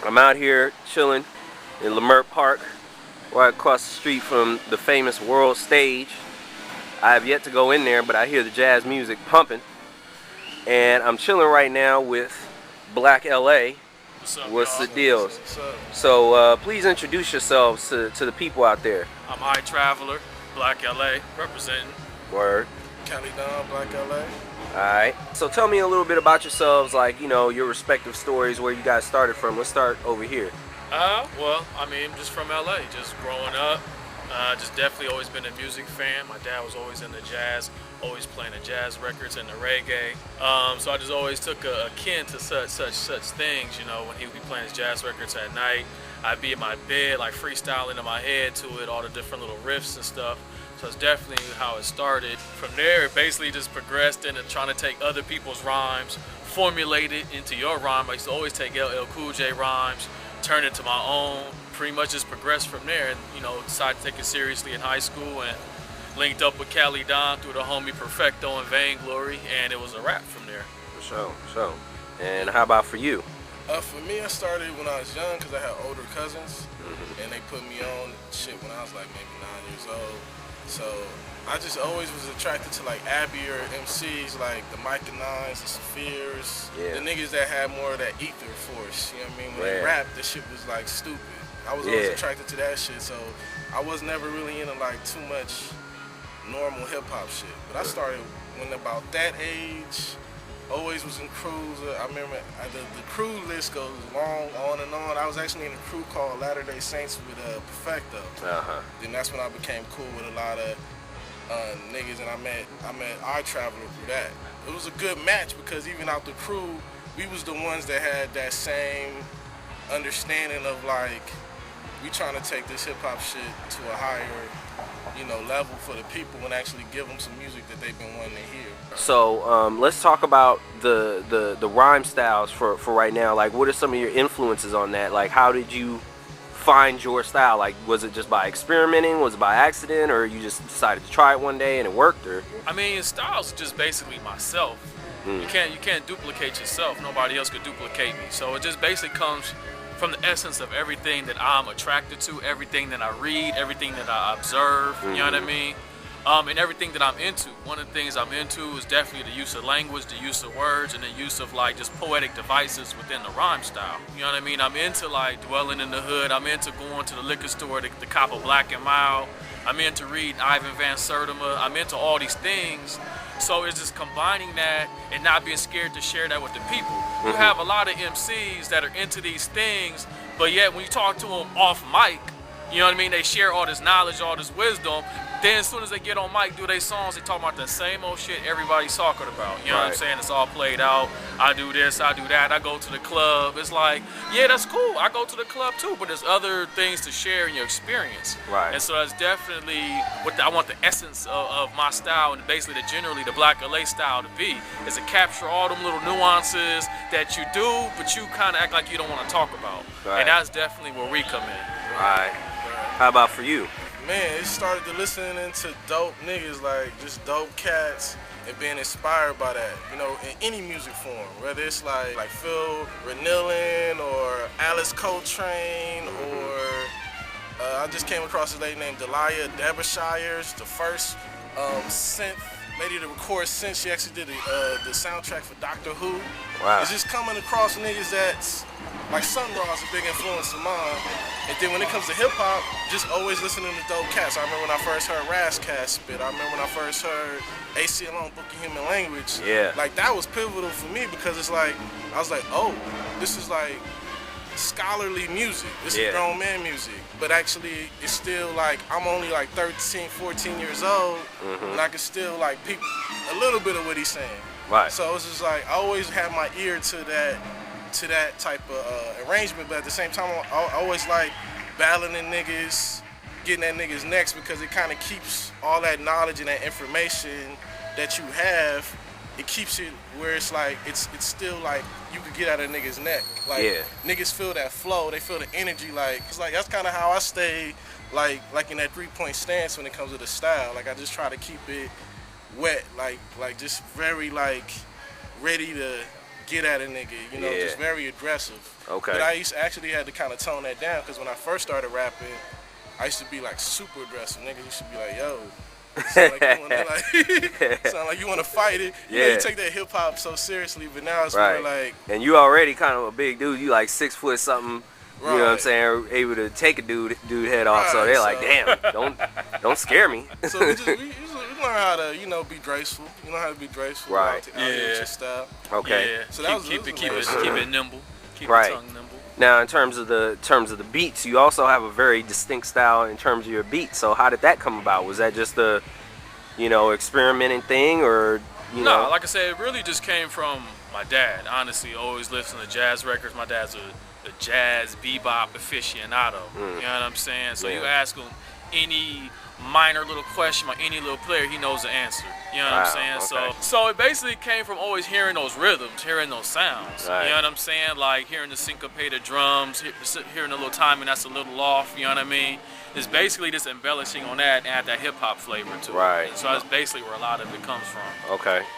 I'm out here chilling in Leimert Park, right across the street from the famous World Stage. I have yet to go in there, but I hear the jazz music pumping. And I'm chilling right now with Black LA. What's up, What's the y'all? deals? What's up? So please introduce yourselves to the people out there. I'm High Traveler, Black LA, representing. Word. Cali Don, Black LA. Alright. So tell me a little bit about yourselves, like, you know, your respective stories, where you guys started from. Let's start over here. Well, I mean, just from LA, just growing up. Just definitely always been a music fan. My dad was always into jazz, always playing the jazz records and the reggae. So I just always took a kin to such things. You know, when he would be playing his jazz records at night, I'd be in my bed, like freestyling in my head to it, all the different little riffs and stuff. So it's definitely how it started. From there, it basically just progressed into trying to take other people's rhymes, formulate it into your rhyme. I used to always take LL Cool J rhymes, turn it to my own, pretty much just progressed from there, and, you know, decided to take it seriously in high school and linked up with Cali Don through the homie Perfecto and Vainglory, and it was a wrap from there. For sure. And how about for you? For me, I started when I was young because I had older cousins, and they put me on shit when I was like maybe 9 years old. So I just always was attracted to like Abbey or MCs like the Micah Nines, the Spheres, the niggas that had more of that ether force. You know what I mean? When they rapped, the shit was like stupid. I was always attracted to that shit, so I was never really into like too much normal hip hop shit. But I started when about that age. Always was in crews. I remember the crew list goes long, on and on. I was actually in a crew called Latter Day Saints with Perfecto. Then that's when I became cool with a lot of niggas, and I met I Traveler through that. It was a good match because even out the crew, we was the ones that had that same understanding of like, we trying to take this hip hop shit to a higher, you know, level for the people and actually give them some music that they've been wanting to hear. So let's talk about the rhyme styles for right now. Like, what are some of your influences on that? Like, how did you find your style? Like, was it just by experimenting? Was it by accident? Or you just decided to try it one day and it worked? Or I mean, style's just basically myself. You can't duplicate yourself. Nobody else could duplicate me. So it just basically comes from the essence of everything that I'm attracted to, everything that I read, everything that I observe, you know what I mean? And everything that I'm into. One of the things I'm into is definitely the use of language, the use of words, and the use of like just poetic devices within the rhyme style. You know what I mean? I'm into like dwelling in the hood. I'm into going to the liquor store to cop a Black and Mild. I'm into reading Ivan Van Sertima. I'm into all these things. So it's just combining that and not being scared to share that with the people. You have a lot of MCs that are into these things, but yet when you talk to them off mic, you know what I mean? They share all this knowledge, all this wisdom. Then as soon as they get on mic, do their songs, they talk about the same old shit everybody's talking about. You know what I'm saying? It's all played out. I do this, I do that. I go to the club. It's like, yeah, that's cool. I go to the club too, but there's other things to share in your experience. And so that's definitely what I want the essence of my style, and basically generally the Black LA style to be, is to capture all them little nuances that you do, but you kind of act like you don't want to talk about. And that's definitely where we come in. How about for you? Man, it started to listening to dope niggas, like just dope cats, and being inspired by that, you know, in any music form, whether it's like Phil Renillin or Alice Coltrane, or I just came across a lady named Delia Derbyshire, the first synth lady to record synth. She actually did the soundtrack for Doctor Who. It's just coming across niggas that's like Sun Ra's a big influence of mine. And then when it comes to hip hop, just always listening to dope cats. I remember when I first heard Razzcast spit. I remember when I first heard ACL Book of Human Language. Like that was pivotal for me because it's like, I was like, oh, this is like scholarly music. This is grown man music. But actually, it's still like, I'm only like 13, 14 years old, and I can still like peep a little bit of what he's saying. So it's just like, I always have my ear to that type of arrangement, but at the same time, I always like battling niggas, getting that niggas next, because it kind of keeps all that knowledge and that information that you have, it keeps it where it's like, it's still like, you could get out of niggas' neck. Like, niggas feel that flow, they feel the energy, like, it's like, that's kind of how I stay, like in that 3-point stance when it comes to the style. Like, I just try to keep it wet, like just very, like, ready to get at a nigga, you know, Yeah. just very aggressive. Okay. But I actually had to kind of tone that down because when I first started rapping, I used to be like super aggressive. Niggas used to be like, yo, sound like you want to fight it. You know, Yeah. you take that hip hop so seriously, but now it's Right. more like, And you already kind of a big dude. You like 6 foot something. You know what I'm Right. saying? Able to take a dude head off. So Right, they're like, so- damn, don't scare me. so we learn how to, you know, be graceful. You know how to be graceful. Right. Out here with your style. Okay. Yeah. So that was- keep that it was nimble. Keep Right. your tongue nimble. Now, in terms of the beats, you also have a very distinct style in terms of your beats. So how did that come about? Was that just a, you know, experimenting thing, or you No, know? like I said, it really just came from my dad. Honestly, always listening to jazz records. My dad's a jazz bebop aficionado. You know what I'm saying? So you Yeah. ask him any minor little question by any little player, he knows the answer. You know what I'm Wow, saying? okay. So it basically came from always hearing those rhythms, hearing those sounds. Right. You know what I'm saying? Like hearing the syncopated drums, hearing a little timing that's a little off. You know what I mean? It's basically just embellishing on that and add that hip hop flavor to it. Right. And so that's basically where a lot of it comes from. Okay.